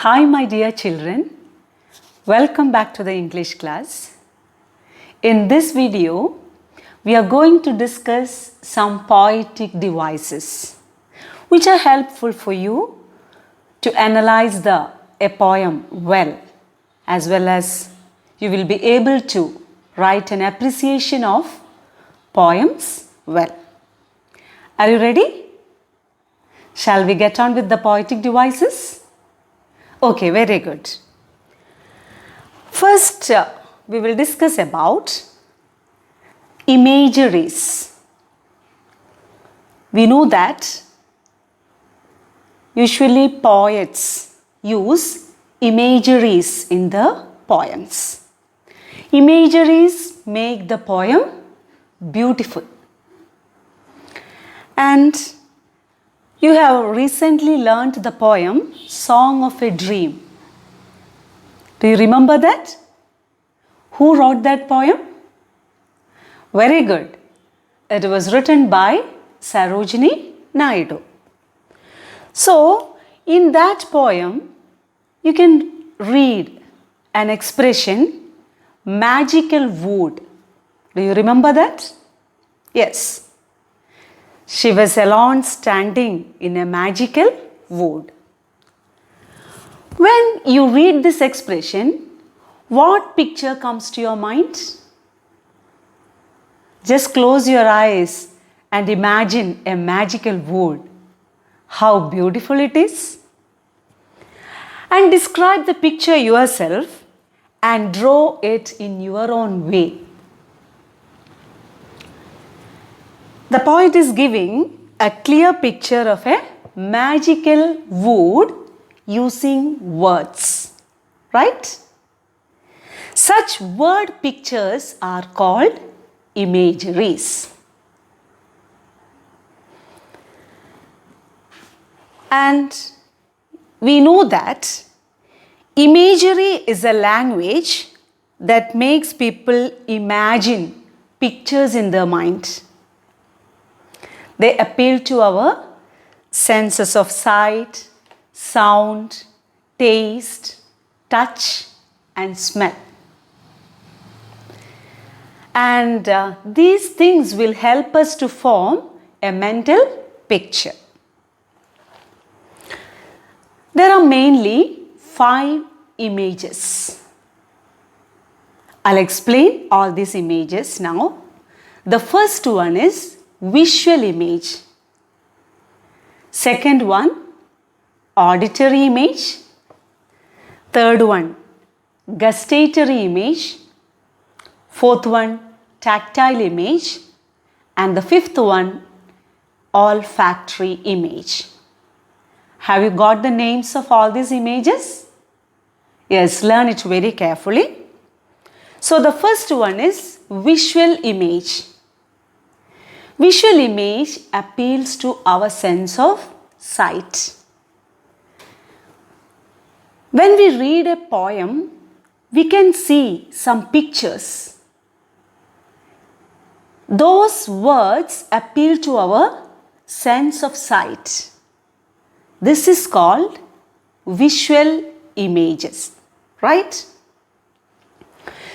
Hi, my dear children. Welcome back to the English class. In this video, we are going to discuss some poetic devices which are helpful for you to analyze a poem well as you will be able to write an appreciation of poems well. Are you ready? Shall we get on with the poetic devices? Okay, very good. First, we will discuss about imageries. We know that usually poets use imageries in the poems. Imageries make the poem beautiful. And you have recently learnt the poem Song of a Dream. Do you remember that? Who wrote that poem? Very good. It was written by Sarojini Naidu. So, in that poem, you can read an expression, magical wood. Do you remember that? Yes. She was alone standing in a magical wood. When you read this expression, what picture comes to your mind? Just close your eyes and imagine a magical wood. How beautiful it is. And describe the picture yourself and draw it in your own way. The poet is giving a clear picture of a magical wood using words, right? Such word pictures are called imageries. And we know that imagery is a language that makes people imagine pictures in their mind. They appeal to our senses of sight, sound, taste, touch and smell. And these things will help us to form a mental picture. There are mainly 5 images. I'll explain all these images now. The first one is visual image. Second one, auditory image. Third one, gustatory image. Fourth one, tactile image. And the fifth one, olfactory image. Have you got the names of all these images? Yes, learn it very carefully. So the first one is visual image. Visual image appeals to our sense of sight. When we read a poem, we can see some pictures. Those words appeal to our sense of sight. This is called visual images, right?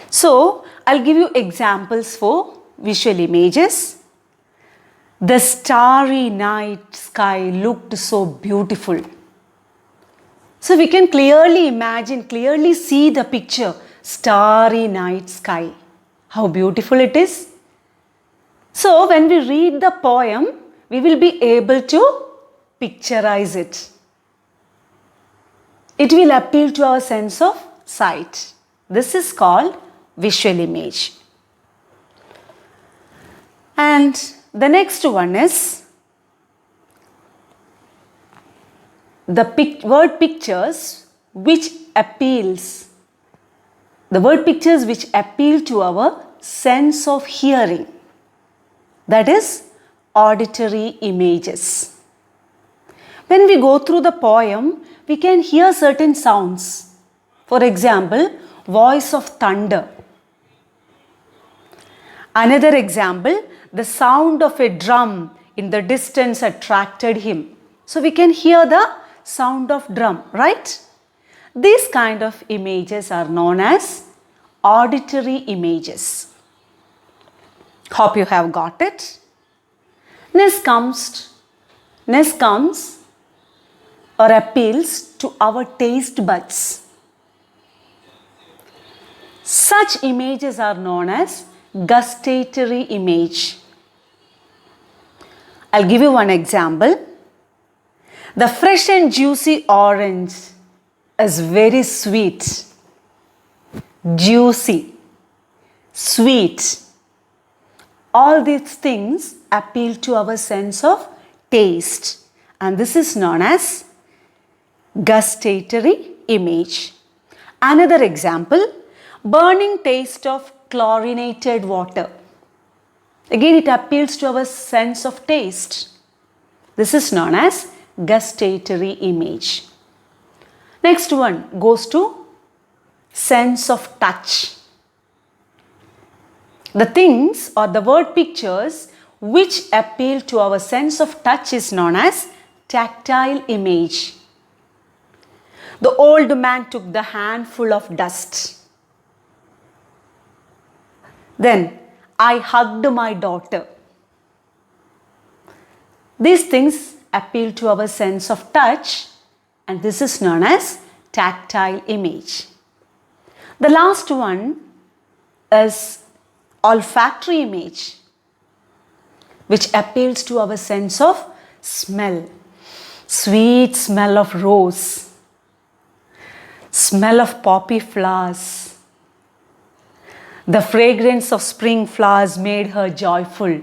So, I'll give you examples for visual images. The starry night sky looked so beautiful. So we can clearly imagine, clearly see the picture, starry night sky. How beautiful it is. So when we read the poem, we will be able to picturize it. It will appeal to our sense of sight. This is called visual image. And the next one is the word pictures which appeal to our sense of hearing. That is auditory images. When we go through the poem, we can hear certain sounds. For example, voice of thunder. Another example, the sound of a drum in the distance attracted him. So we can hear the sound of drum, right? These kind of images are known as auditory images. Hope you have got it. Next comes or appeals to our taste buds. Such images are known as gustatory image. I'll give you one example. The fresh and juicy orange is very sweet, juicy, sweet. All these things appeal to our sense of taste, and this is known as gustatory image. Another example, burning taste of chlorinated water. Again, it appeals to our sense of taste. This is known as gustatory image. Next one goes to sense of touch. The things or the word pictures which appeal to our sense of touch is known as tactile image. The old man took the handful of dust. Then I hugged my daughter. These things appeal to our sense of touch, and this is known as tactile image. The last one is olfactory image, which appeals to our sense of smell. Sweet smell of rose, smell of poppy flowers. The fragrance of spring flowers made her joyful.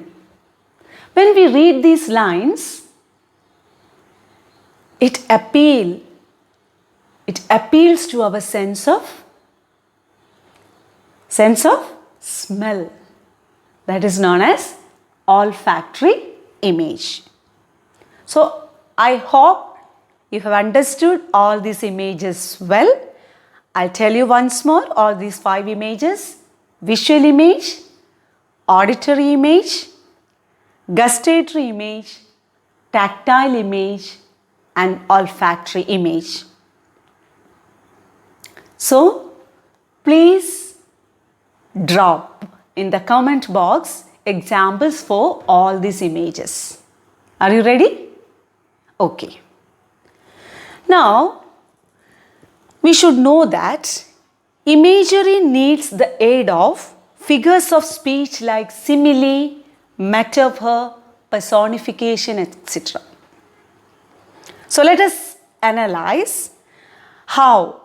When we read these lines, it appeals to our sense of smell. That is known as olfactory image. So I hope you have understood all these images well. I'll tell you once more all these 5 images: visual image, auditory image, gustatory image, tactile image, and olfactory image. So please drop in the comment box examples for all these images. Are you ready? Okay. Now we should know that imagery needs the aid of figures of speech like simile, metaphor, personification, etc. So let us analyze how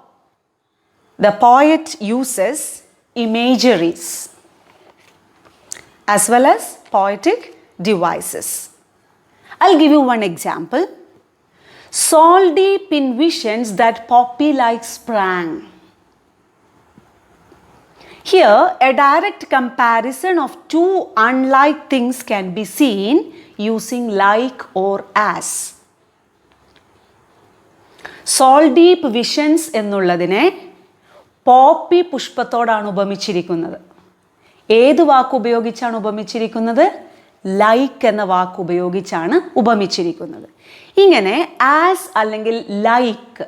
the poet uses imageries as well as poetic devices. I'll give you one example. Soul deep in visions that poppy like sprang. Here, a direct comparison of 2 unlike things can be seen using like or as. Soul deep visions എന്നുള്ളതിനെ poppy പുഷ്പത്തോടാണ് ഉപമിച്ചിരിക്കുന്നത്. ഏത് വാക്ക് ഉപയോഗിച്ചാണ് ഉപമിച്ചിരിക്കുന്നത്? Like എന്ന വാക്ക് ഉപയോഗിച്ചാണ് ഉപമിച്ചിരിക്കുന്നത്. ഇങ്ങനെ as അല്ലെങ്കിൽ like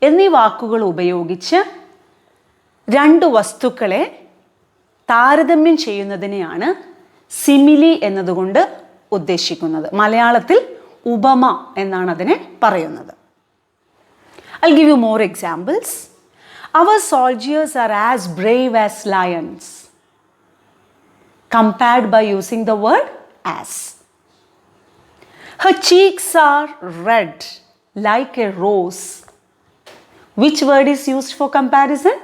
എന്നീ വാക്കുകൾ ഉപയോഗിച്ച് 2 വസ്തുക്കളെ താരതമ്യം ചെയ്യുന്നതിനെയാണ് സിമിലി എന്നതുകൊണ്ട് ഉദ്ദേശിക്കുന്നത്. മലയാളത്തിൽ ഉപമ എന്നാണ് അതിനെ പറയുന്നത്. I'll give you more examples. Our soldiers are as brave as lions, compared by using the word as. Her cheeks are red like a rose. Which word is used for comparison?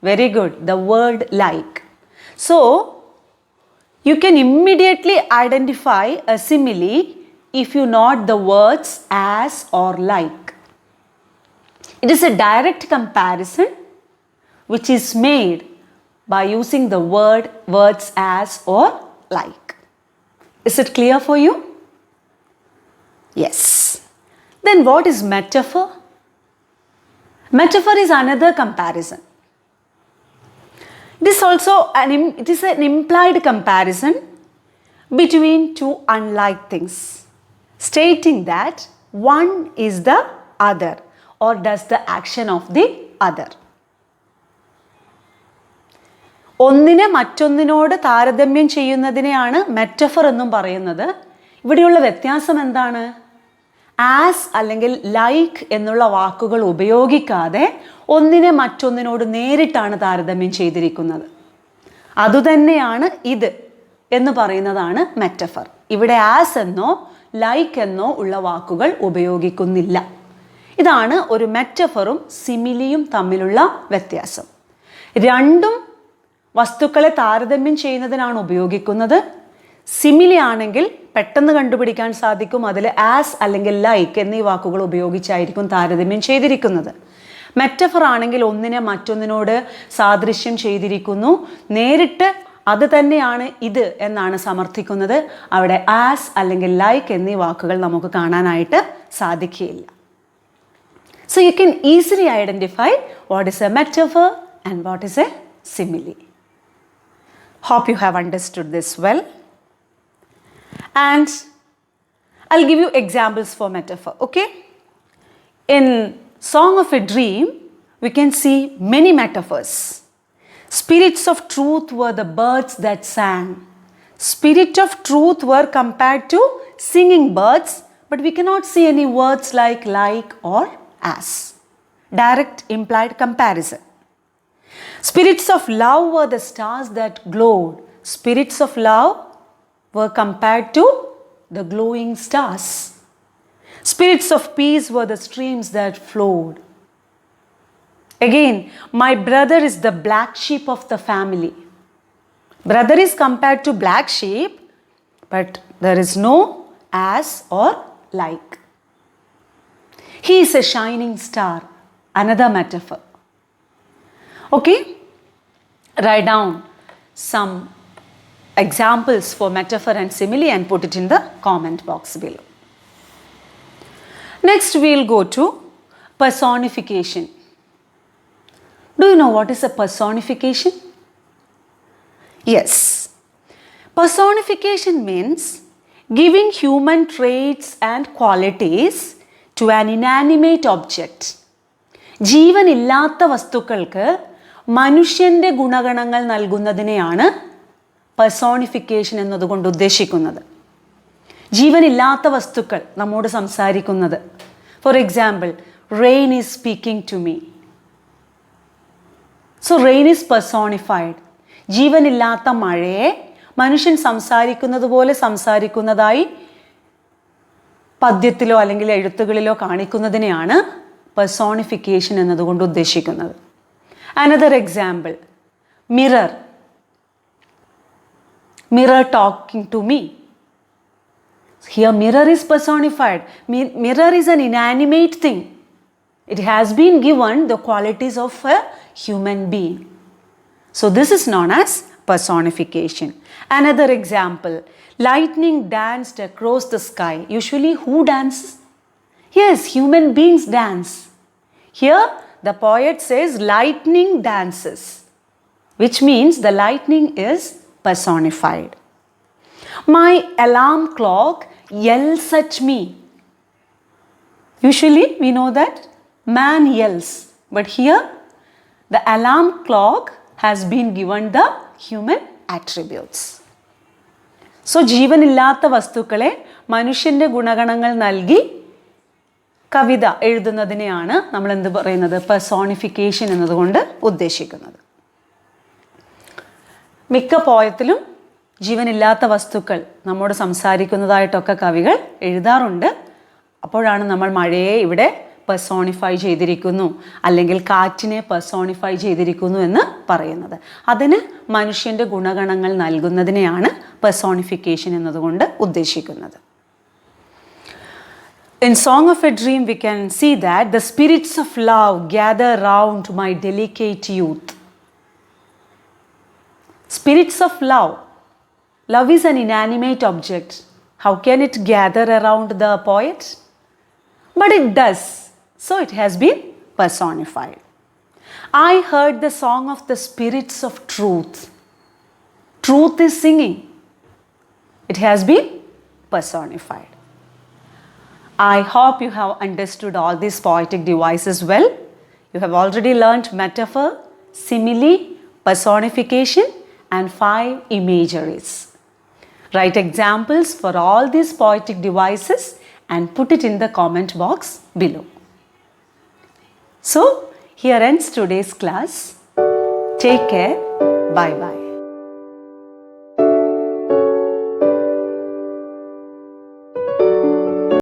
Very good, the word like. So, you can immediately identify a simile if you note the words as or like. It is a direct comparison which is made by using the words as or like. Is it clear for you? Yes. Then what is metaphor? Metaphor is another comparison. It is an implied comparison between 2 unlike things, stating that one is the other or does the action of the other. ഒന്നിനെ മറ്റൊന്നിനോട് താരതമ്യം ചെയ്യുന്നതിനെയാണ് metaphor എന്നും പറയുന്നത്. ഇവിടെയുള്ള വ്യത്യാസം എന്താണ്? As അല്ലെങ്കിൽ like എന്നുള്ള വാക്കുകൾ ഉപയോഗിക്കാതെ ഒന്നിനെ മറ്റൊന്നിനോട് നേരിട്ടാണ് താരതമ്യം ചെയ്തിരിക്കുന്നത്. അതുതന്നെയാണ് ഇത് എന്ന് പറയുന്നതാണ് മെറ്റഫർ. ഇവിടെ ആസ് എന്നോ ലൈക്ക് എന്നോ ഉള്ള വാക്കുകൾ ഉപയോഗിക്കുന്നില്ല. ഇതാണ് ഒരു മെറ്റഫറും സിമിലിയും തമ്മിലുള്ള വ്യത്യാസം. രണ്ടും വസ്തുക്കളെ താരതമ്യം ചെയ്യുന്നതിനാണ് ഉപയോഗിക്കുന്നത്. സിമിലി ആണെങ്കിൽ പെട്ടെന്ന് കണ്ടുപിടിക്കാൻ സാധിക്കും. അതിൽ ആസ് അല്ലെങ്കിൽ ലൈക്ക് എന്നീ വാക്കുകൾ ഉപയോഗിച്ചായിരിക്കും താരതമ്യം ചെയ്തിരിക്കുന്നത്. മെറ്റഫർ ആണെങ്കിൽ ഒന്നിനെ മറ്റൊന്നിനോട് സാദൃശ്യം ചെയ്തിരിക്കുന്നു. നേരിട്ട് അത് തന്നെയാണ് ഇത് എന്നാണ് സമർത്ഥിക്കുന്നത്. അവിടെ ആസ് അല്ലെങ്കിൽ ലൈക്ക് എന്നീ വാക്കുകൾ നമുക്ക് കാണാനായിട്ട് സാധിക്കുകയില്ല. So you can easily identify what is a metaphor and what is a simile. Hope you have understood this well. And I'll give you examples for metaphor, okay? In Song of a Dream, we can see many metaphors. Spirits of truth were the birds that sang. Spirit of truth were compared to singing birds, but we cannot see any words like or as. Direct implied comparison. Spirits of love were the stars that glowed. Spirits of love were compared to the glowing stars. Spirits of peace were the streams that flowed. Again, my brother is the black sheep of the family. Brother is compared to black sheep, but there is no as or like. He is a shining star, another metaphor. Okay, write down some examples for metaphor and simile and put it in the comment box below. Next, we'll go to personification. Do you know what is a personification? Yes. Personification means giving human traits and qualities to an inanimate object. ജീവനില്ലാത്ത വസ്തുക്കൾക്ക് മനുഷ്യൻ്റെ ഗുണഗണങ്ങൾ നൽകുന്നതിനെയാണ് personification എന്നതുകൊണ്ട് ഉദ്ദേശിക്കുന്നത്. ജീവനില്ലാത്ത വസ്തുക്കൾ നമ്മോട് സംസാരിക്കുന്നത്. For example, rain is speaking to me. So rain is personified. ജീവനില്ലാത്ത മഴയെ മനുഷ്യൻ സംസാരിക്കുന്നത് പോലെ സംസാരിക്കുന്നതായി പദ്യത്തിലോ അല്ലെങ്കിൽ എഴുത്തുകളിലോ കാണിക്കുന്നതിനെയാണ് പെർസോണിഫിക്കേഷൻ എന്നതുകൊണ്ട് ഉദ്ദേശിക്കുന്നത്. Another example, mirror. Mirror talking to me. Here mirror is personified. Mirror is an inanimate thing. It has been given the qualities of a human being. So this is known as personification. Another example, lightning danced across the sky. Usually who dances? Yes, human beings dance. Here the poet says lightning dances, which means the lightning is personified. My alarm clock yells at me. Usually we know that man yells, but here the alarm clock has been given the human attributes. So ജീവനില്ലാത്ത വസ്തുക്കളെ മനുഷ്യൻ്റെ ഗുണഗണങ്ങൾ നൽകി കവിത എഴുതുന്നതിനെയാണ് നമ്മൾ എന്ത് പറയുന്നത്? Personification എന്നതുകൊണ്ട് ഉദ്ദേശിക്കുന്നത്. മിക്ക പോയത്തിലും ജീവനില്ലാത്ത വസ്തുക്കൾ നമ്മോട് സംസാരിക്കുന്നതായിട്ടൊക്കെ കവികൾ എഴുതാറുണ്ട്. അപ്പോഴാണ് നമ്മൾ മഴയെ ഇവിടെ പെർസോണിഫൈ ചെയ്തിരിക്കുന്നു അല്ലെങ്കിൽ കാറ്റിനെ പെർസോണിഫൈ ചെയ്തിരിക്കുന്നു എന്ന് പറയുന്നത്. അതിന് മനുഷ്യൻ്റെ ഗുണഗണങ്ങൾ നൽകുന്നതിനെയാണ് പെർസോണിഫിക്കേഷൻ എന്നതുകൊണ്ട് ഉദ്ദേശിക്കുന്നത്. In Song of a Dream we can see that the spirits of love gather round my delicate youth. Spirits of love. Love is an inanimate object. How can it gather around the poet? But it does. So it has been personified. I heard the song of the spirits of truth. Truth is singing. It has been personified. I hope you have understood all these poetic devices well. You have already learnt metaphor, simile, personification and 5 imageries. Write examples for all these poetic devices and put it in the comment box below. So, here ends today's class. Take care. Bye-bye.